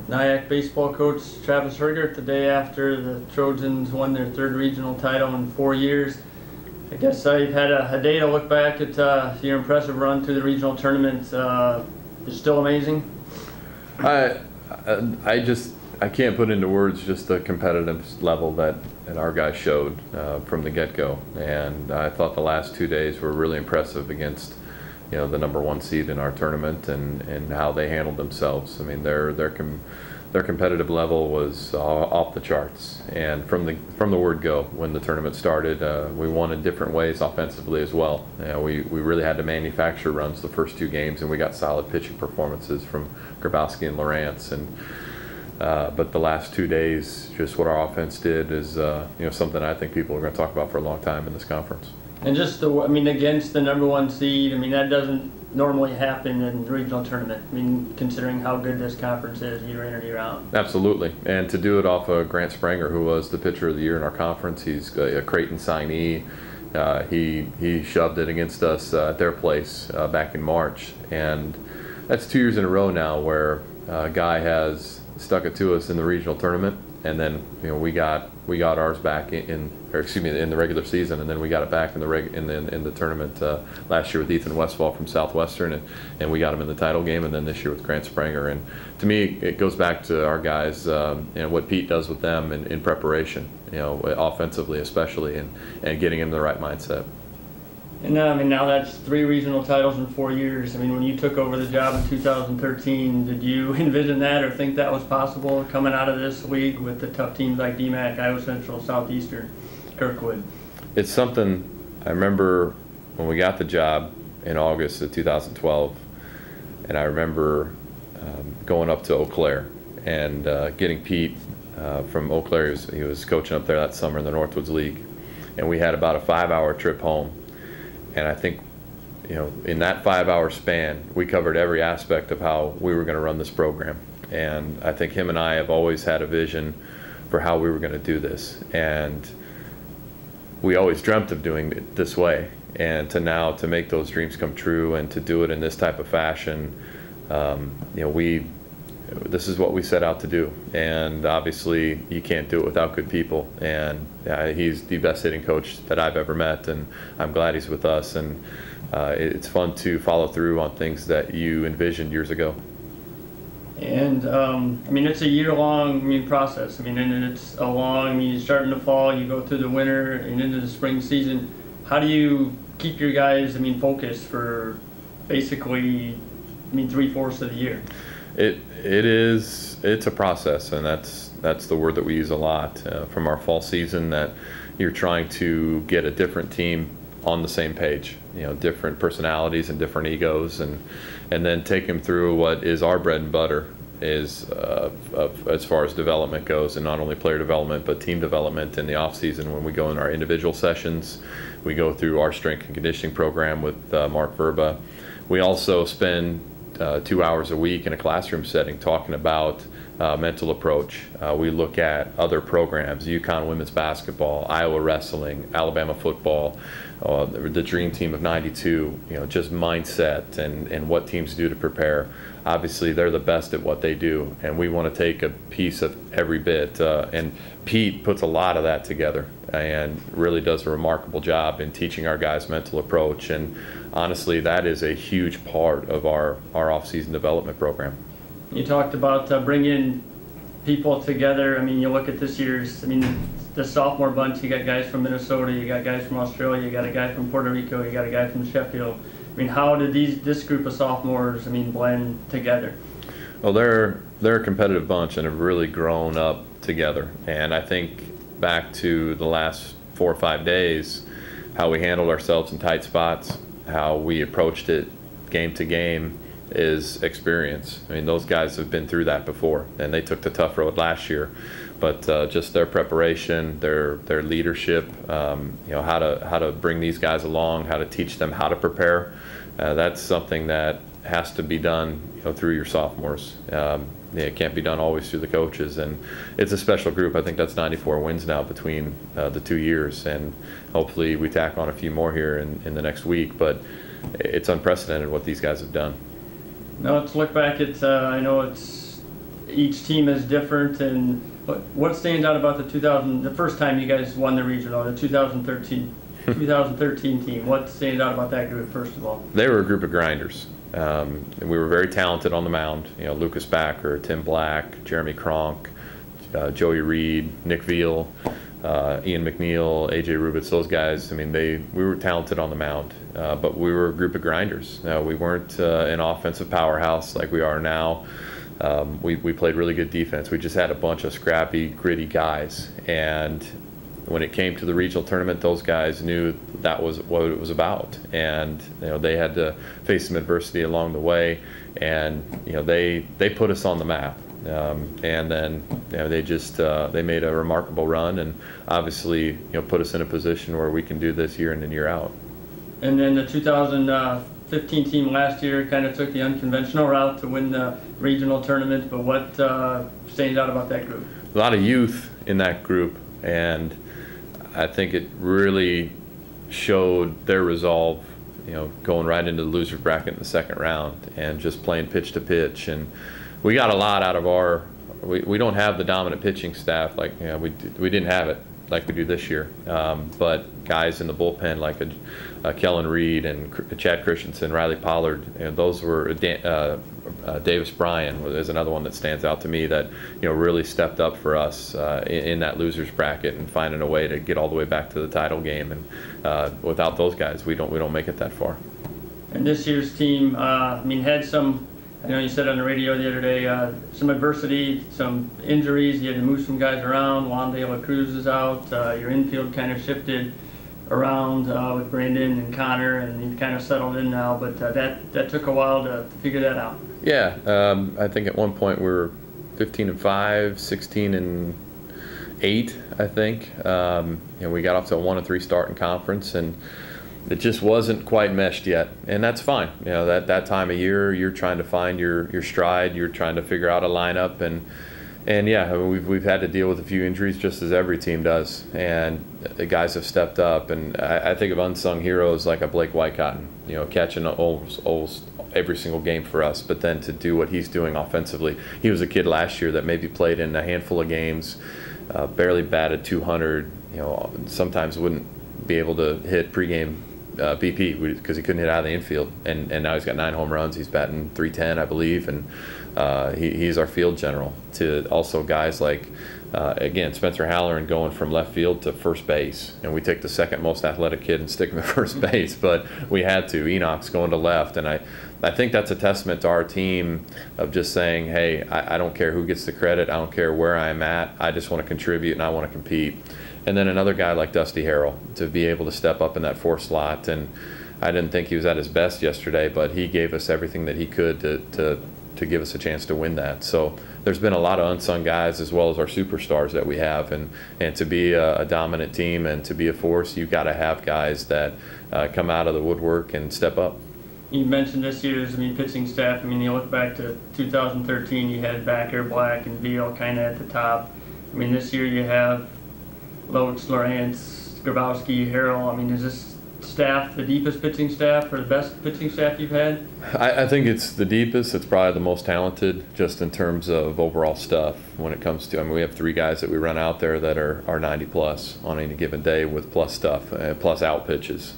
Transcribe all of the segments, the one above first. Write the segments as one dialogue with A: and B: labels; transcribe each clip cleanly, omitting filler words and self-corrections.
A: NIACC baseball coach Travis Hergert the day after the Trojans won their third regional title in 4 years. I guess you've had a day to look back at your impressive run through the regional tournament. It's still amazing.
B: I can't put into words just the competitive level that our guys showed from the get-go, and I thought the last 2 days were really impressive against the #1 seed in our tournament and how they handled themselves. I mean, their competitive level was off the charts, and from the word go when the tournament started, we won in different ways offensively as well. We really had to manufacture runs the first 2 games, and we got solid pitching performances from Grabowski and Lawrence. But the last 2 days, just what our offense did is something I think people are going to talk about for a long time in this conference.
A: And just against the #1 seed, that doesn't normally happen in the regional tournament. Considering how good this conference is year in and year out.
B: Absolutely, and to do it off of Grant Spranger, who was the pitcher of the year in our conference. He's a Creighton signee. He shoved it against us at their place back in March, and that's 2 years in a row now where a guy has stuck it to us in the regional tournament, and then we got ours back in the regular season, and then we got it back in the tournament last year with Ethan Westfall from Southwestern, and we got him in the title game, and then this year with Grant Spranger. And to me, it goes back to our guys, what Pete does with them in preparation, offensively especially, and getting him the right mindset.
A: And now that's 3 regional titles in 4 years. When you took over the job in 2013, did you envision that or think that was possible coming out of this league with the tough teams like DMACC, Iowa Central, Southeastern, Kirkwood?
B: It's something I remember when we got the job in August of 2012, and I remember going up to Eau Claire and getting Pete from Eau Claire. He was coaching up there that summer in the Northwoods League, and we had about a 5-hour trip home. And I think, in that 5-hour span, we covered every aspect of how we were going to run this program. And I think him and I have always had a vision for how we were going to do this. And we always dreamt of doing it this way. And to make those dreams come true and to do it in this type of fashion, this is what we set out to do. And obviously you can't do it without good people, and he's the best hitting coach that I've ever met, and I'm glad he's with us. And it's fun to follow through on things that you envisioned years ago.
A: And it's a year-long process. And it's a long, you start in the fall, you go through the winter and into the spring season. How do you keep your guys focused for basically 3/4 of the year?
B: It's a process, and that's the word that we use a lot from our fall season, that you're trying to get a different team on the same page, different personalities and different egos, and then take them through what is our bread and butter is as far as development goes, and not only player development but team development in the off season. When we go in our individual sessions, we go through our strength and conditioning program with Mark Verba. We also spend 2 hours a week in a classroom setting talking about mental approach. We look at other programs, UConn women's basketball, Iowa wrestling, Alabama football, the dream team of '92, just mindset and what teams do to prepare. Obviously they're the best at what they do, and we want to take a piece of every bit, and Pete puts a lot of that together and really does a remarkable job in teaching our guys mental approach. And honestly, that is a huge part of our off-season development program.
A: You talked about bringing people together. You look at this year's, the sophomore bunch, you got guys from Minnesota, you got guys from Australia, you got a guy from Puerto Rico, you got a guy from Sheffield. How did this group of sophomores, blend together?
B: Well, they're a competitive bunch and have really grown up together. And I think back to the last 4 or 5 days, how we handled ourselves in tight spots, how we approached it game to game, is experience. Those guys have been through that before, and they took the tough road last year. But just their preparation, their leadership, how to bring these guys along, how to teach them how to prepare, that's something that has to be done through your sophomores. It can't be done always through the coaches, and it's a special group. I think that's 94 wins now between the 2 years, and hopefully we tack on a few more here in the next week. But it's unprecedented what these guys have done.
A: Now let's look back at, I know it's each team is different, and what stands out about the first time you guys won the regional, the 2013 team? What stands out about that group, first of all?
B: They were a group of grinders. And we were very talented on the mound. You know, Lucas Backer, Tim Black, Jeremy Kronk, Joey Reed, Nick Veal, Ian McNeil, AJ Rubitz, those guys. I mean, we were talented on the mound, but we were a group of grinders. We weren't an offensive powerhouse like we are now. We played really good defense. We just had a bunch of scrappy, gritty guys, and when it came to the regional tournament, those guys knew that was what it was about, and they had to face some adversity along the way, and they put us on the map, and then they made a remarkable run, and obviously put us in a position where we can do this year in and year out.
A: And then the 2015 team last year kind of took the unconventional route to win the regional tournament, but what stands out about that group?
B: A lot of youth in that group, and I think it really showed their resolve, going right into the loser's bracket in the second round and just playing pitch to pitch. And we got a lot out of we don't have the dominant pitching staff we didn't have it like we do this year. But guys in the bullpen like Kellen Reed and Chad Christensen, Riley Pollard, those were Davis Bryan is another one that stands out to me that really stepped up for us in that losers bracket and finding a way to get all the way back to the title game. And without those guys, we don't make it that far.
A: And this year's team, had some. I know you said on the radio the other day, some adversity, some injuries. You had to move some guys around. Wandale Cruz is out. Your infield kind of shifted around with Brandon and Connor, and you kind of settled in now. But that took a while to figure that out.
B: Yeah, I think at one point we were 15-5, 16-8. I think we got off to a 1-3 start in conference, and it just wasn't quite meshed yet, and that's fine. That time of year, you're trying to find your stride. You're trying to figure out a lineup, and yeah, we've had to deal with a few injuries, just as every team does. And the guys have stepped up, and I think of unsung heroes like a Blake Whitecotton, catching almost every single game for us. But then to do what he's doing offensively, he was a kid last year that maybe played in a handful of games, barely batted 200. Sometimes wouldn't be able to hit pregame BP because he couldn't hit out of the infield, and now he's got 9 home runs. He's batting .310, I believe, and he's our field general. To also guys like again Spencer Halloran going from left field to first base, and we take the second most athletic kid and stick him at first base, but we had to. Enoch's going to left, and I think that's a testament to our team of just saying, hey, I don't care who gets the credit, I don't care where I'm at, I just want to contribute and I want to compete. And then another guy like Dusty Harrell to be able to step up in that 4th slot. And I didn't think he was at his best yesterday, but he gave us everything that he could to give us a chance to win that. So there's been a lot of unsung guys as well as our superstars that we have. And to be a dominant team and to be a force, you've got to have guys that come out of the woodwork and step up.
A: You mentioned this year's pitching staff. You look back to 2013, you had Backer, Black, and Veal kind of at the top. This year you have Loetz, Lawrence, Grabowski, Harrell. Is this staff the deepest pitching staff or the best pitching staff you've had?
B: I think it's the deepest. It's probably the most talented just in terms of overall stuff when it comes to, we have 3 guys that we run out there that are 90 plus on any given day with plus stuff, plus out pitches.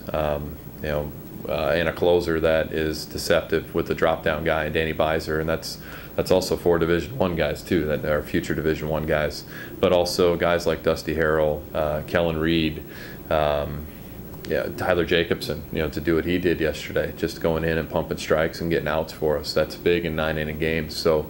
B: And a closer that is deceptive with the drop down guy, Danny Beiser, and that's also 4 Division I guys too, that are future Division I guys, but also guys like Dusty Harrell, Kellen Reed, Tyler Jacobson, to do what he did yesterday, just going in and pumping strikes and getting outs for us. That's big in 9-inning games. So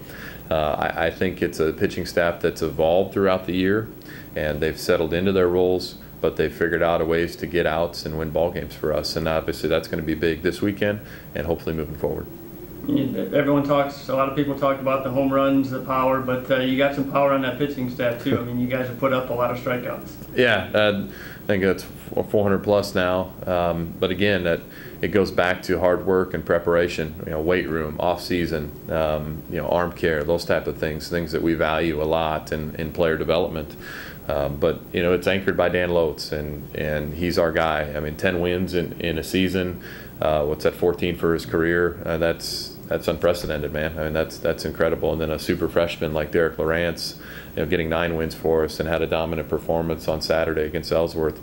B: I think it's a pitching staff that's evolved throughout the year, and they've settled into their roles, but they've figured out ways to get outs and win ball games for us. And obviously that's going to be big this weekend and hopefully moving forward.
A: A lot of people talk about the home runs, the power, but you got some power on that pitching staff too. You guys have put up a lot of strikeouts.
B: Yeah, I think that's 400 plus now. But again, it goes back to hard work and preparation, weight room, off season, arm care, those type of things that we value a lot in player development. But it's anchored by Dan Loetz, and he's our guy. 10 wins in a season. What's that, 14 for his career? That's that's unprecedented, man. I mean, that's incredible. And then a super freshman like Derek Lawrence, getting 9 wins for us and had a dominant performance on Saturday against Ellsworth.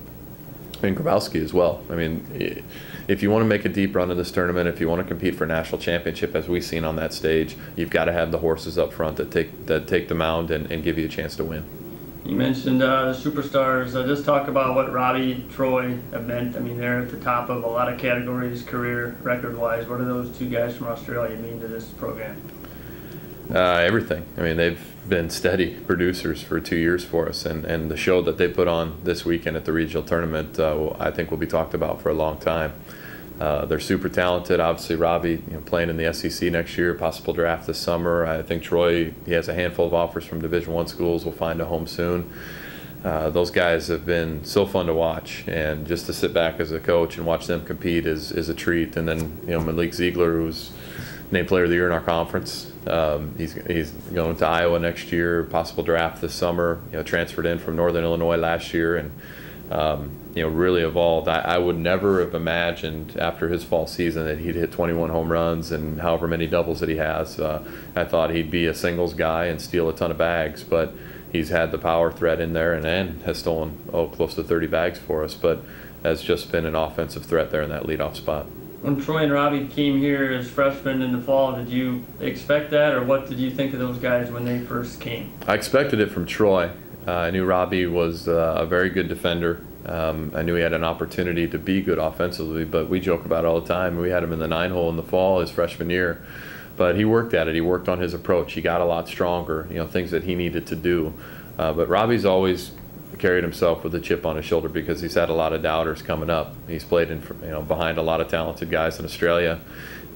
B: And Grabowski as well. I mean, if you want to make a deep run in this tournament, if you want to compete for a national championship, as we've seen on that stage, you've got to have the horses up front that take the mound and give you a chance to win.
A: You mentioned superstars. Just talk about what Robby, Troy have meant. I mean, they're at the top of a lot of categories, career record-wise. What do those 2 guys from Australia mean to this program?
B: Everything. I mean, they've been steady producers for 2 years for us, and the show that they put on this weekend at the regional tournament, I think will be talked about for a long time. They're super talented. Obviously, Robby, playing in the SEC next year, possible draft this summer. I think Troy, he has a handful of offers from Division I schools. Will find a home soon. Those guys have been so fun to watch, and just to sit back as a coach and watch them compete is a treat. And then Malik Ziegler, who's named Player of the Year in our conference. He's going to Iowa next year, possible draft this summer. Transferred in from Northern Illinois last year, and really evolved. I would never have imagined after his fall season that he'd hit 21 home runs and however many doubles that he has. I thought he'd be a singles guy and steal a ton of bags, but he's had the power threat in there and has stolen close to 30 bags for us, but has just been an offensive threat there in that leadoff spot.
A: When Troy and Robby came here as freshmen in the fall, did you expect that, or what did you think of those guys when they first came?
B: I expected it from Troy. I knew Robby was a very good defender. I knew he had an opportunity to be good offensively, but we joke about it all the time. We had him in the 9-hole in the fall his freshman year, but he worked at it. He worked on his approach. He got a lot stronger, things that he needed to do. But Robby's always carried himself with a chip on his shoulder because he's had a lot of doubters coming up. He's played in, behind a lot of talented guys in Australia,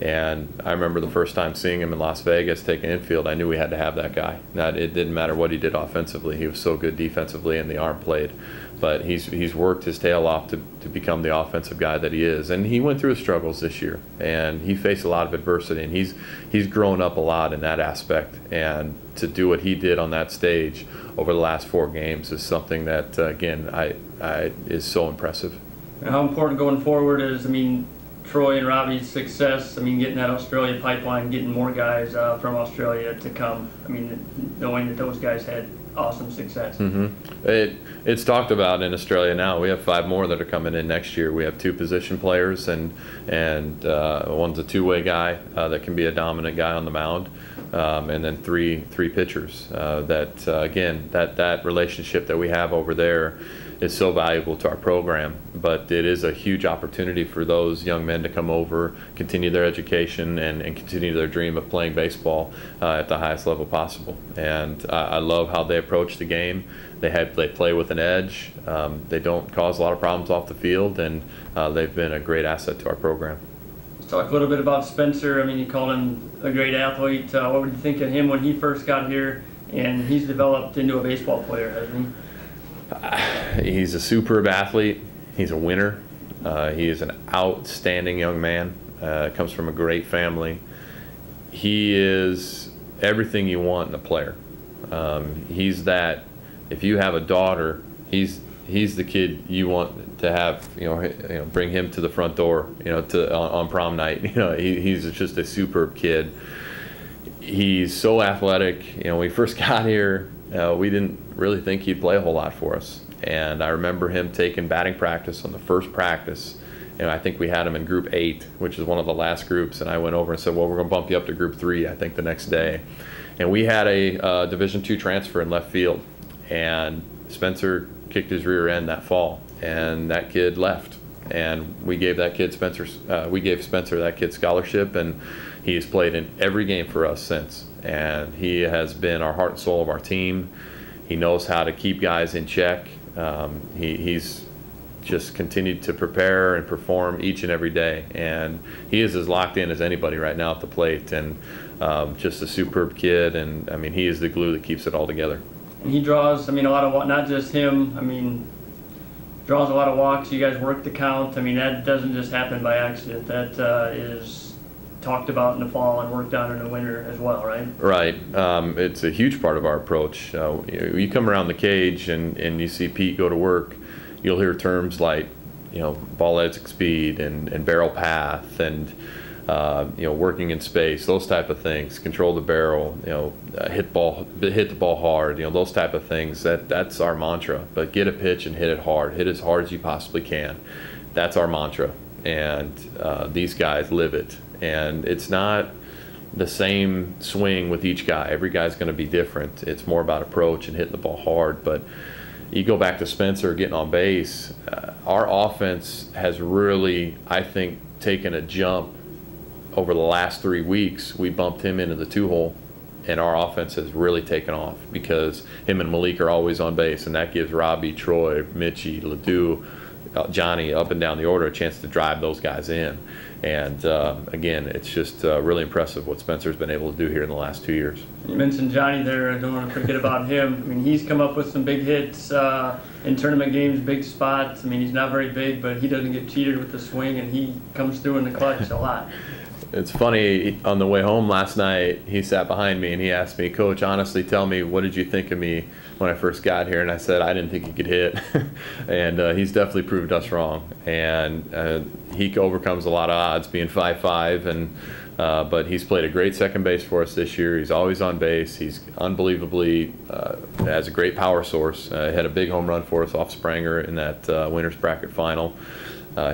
B: and I remember the first time seeing him in Las Vegas taking infield, I knew we had to have that guy. It didn't matter what he did offensively. He was so good defensively, and the arm played. But he's worked his tail off to become the offensive guy that he is. And he went through his struggles this year, and he faced a lot of adversity, and he's grown up a lot in that aspect. And to do what he did on that stage over the last 4 games is something that, again, is so impressive.
A: And how important going forward is, Troy and Robby's success, getting that Australia pipeline, getting more guys from Australia to come, knowing that those guys had awesome success.
B: Mm-hmm. It's talked about in Australia now. We have 5 more that are coming in next year. We have 2 position players, and one's a 2-way guy that can be a dominant guy on the mound, and then three pitchers. Again, that relationship that we have over there is so valuable to our program, but it is a huge opportunity for those young men to come over, continue their education, and continue their dream of playing baseball at the highest level possible. And I love how they approach the game. They play with an edge. They don't cause a lot of problems off the field, and they've been a great asset to our program.
A: Let's talk a little bit about Spencer. You called him a great athlete. What would you think of him when he first got here? And he's developed into a baseball player, hasn't he?
B: He's a superb athlete. He's a winner. He is an outstanding young man. Comes from a great family. He is everything you want in a player. He's that. If you have a daughter, he's the kid you want to have. Bring him to the front door. On prom night. He's just a superb kid. He's so athletic. When we first got here, we didn't really think he'd play a whole lot for us. And I remember him taking batting practice on the first practice. I think we had him in Group 8, which is one of the last groups. And I went over and said, well, we're going to bump you up to Group 3, I think, the next day. And we had a Division II transfer in left field. And Spencer kicked his rear end that fall. And that kid left. And we gave Spencer that kid scholarship. And he has played in every game for us since. And he has been our heart and soul of our team. He knows how to keep guys in check. He's just continued to prepare and perform each and every day. And he is as locked in as anybody right now at the plate. And just a superb kid. And, he is the glue that keeps it all together.
A: And he draws, a lot of, not just him, draws a lot of walks. You guys work the count. That doesn't just happen by accident. That is talked about in the fall and worked on in the winter as well, right? Right.
B: It's a huge part of our approach. You come around the cage and you see Pete go to work, you'll hear terms like, ball exit speed and barrel path, and working in space, those type of things, control the barrel, hit the ball hard, those type of things. That's our mantra. But get a pitch and hit it hard. Hit as hard as you possibly can. That's our mantra. And these guys live it. And it's not the same swing with each guy. Every guy's going to be different. It's more about approach and hitting the ball hard. But you go back to Spencer getting on base, our offense has really, I think, taken a jump over the last 3 weeks. We bumped him into the 2-hole, and our offense has really taken off because him and Malik are always on base, and that gives Robby, Troy, Mitchie, Ledoux, Johnny up and down the order a chance to drive those guys in. And again, it's just really impressive what Spencer's been able to do here in the last 2 years.
A: You mentioned Johnny there. I don't want to forget about him. I mean, he's come up with some big hits in tournament games, big spots. I mean, he's not very big, but he doesn't get cheated with the swing, and he comes through in the clutch a lot.
B: It's funny, on the way home last night, he sat behind me and he asked me, "Coach, honestly, tell me, what did you think of me when I first got here?" And I said, "I didn't think he could hit." And he's definitely proved us wrong. And he overcomes a lot of odds being 5'5", and but he's played a great second base for us this year. He's always on base. He's unbelievably has a great power source. He had a big home run for us off Spranger in that winners bracket final.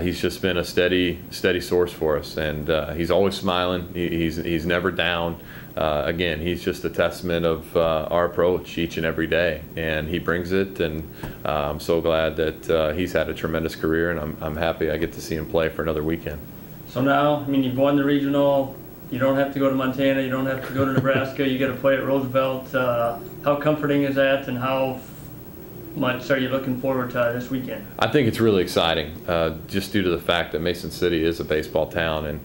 B: He's just been a steady source for us, and he's always smiling. He's never down. Again, he's just a testament of our approach each and every day, and he brings it. And I'm so glad that he's had a tremendous career, and I'm happy I get to see him play for another weekend.
A: So now, I mean, you've won the regional. You don't have to go to Montana. You don't have to go to Nebraska. You get to play at Roosevelt. How comforting is that, and how much are you looking forward to this weekend?
B: I think it's really exciting, just due to the fact that Mason City is a baseball town, and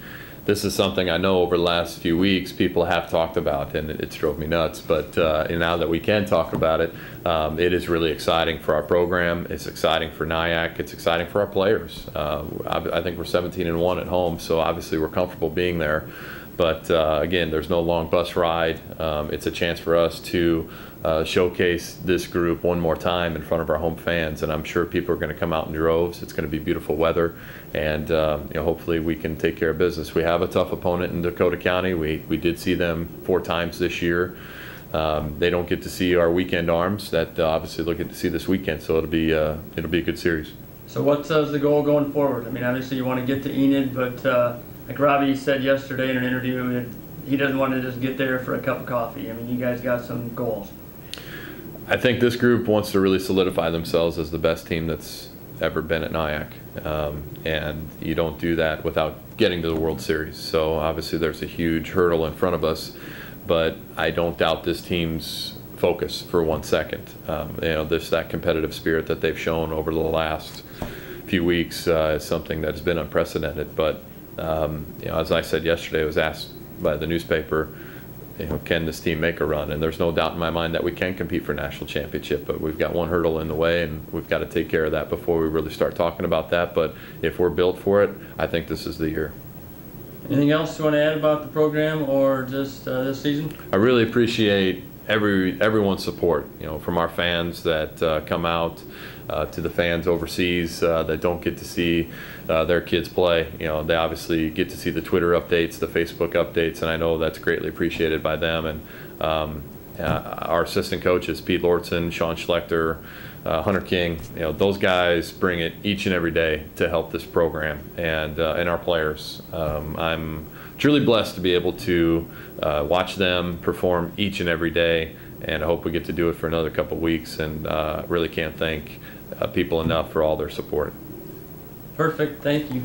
B: this is something I know over the last few weeks people have talked about, and it's drove me nuts. But now that we can talk about it, it is really exciting for our program. It's exciting for NIACC. It's exciting for our players. I think we're 17-1 at home, so obviously we're comfortable being there. But again, there's no long bus ride. It's a chance for us to showcase this group one more time in front of our home fans, and I'm sure people are going to come out in droves. It's going to be beautiful weather, and hopefully we can take care of business. We have a tough opponent in Dakota County. We did see them 4 times this year. They don't get to see our weekend arms that obviously they'll get to see this weekend, so it'll be a good series.
A: So what's the goal going forward? I mean, obviously you want to get to Enid, but like Robby said yesterday in an interview, he doesn't want to just get there for a cup of coffee. I mean, you guys got some goals.
B: I think this group wants to really solidify themselves as the best team that's ever been at NIACC, and you don't do that without getting to the World Series. So obviously there's a huge hurdle in front of us, but I don't doubt this team's focus for 1 second. That competitive spirit that they've shown over the last few weeks is something that's been unprecedented. But as I said yesterday, I was asked by the newspaper, can this team make a run? And there's no doubt in my mind that we can compete for a national championship, but we've got one hurdle in the way, and we've got to take care of that before we really start talking about that. But if we're built for it, I think this is the year.
A: Anything else you want to add about the program or just this season?
B: I really appreciate everyone's support, from our fans that come out to the fans overseas that don't get to see their kids play. They obviously get to see the Twitter updates, the Facebook updates, and I know that's greatly appreciated by them. And our assistant coaches, Pete Lortzen, Sean Schlechter, Hunter King, those guys bring it each and every day to help this program and our players. I'm truly blessed to be able to watch them perform each and every day, and I hope we get to do it for another couple of weeks, and really can't thank people enough for all their support.
A: Perfect. Thank you.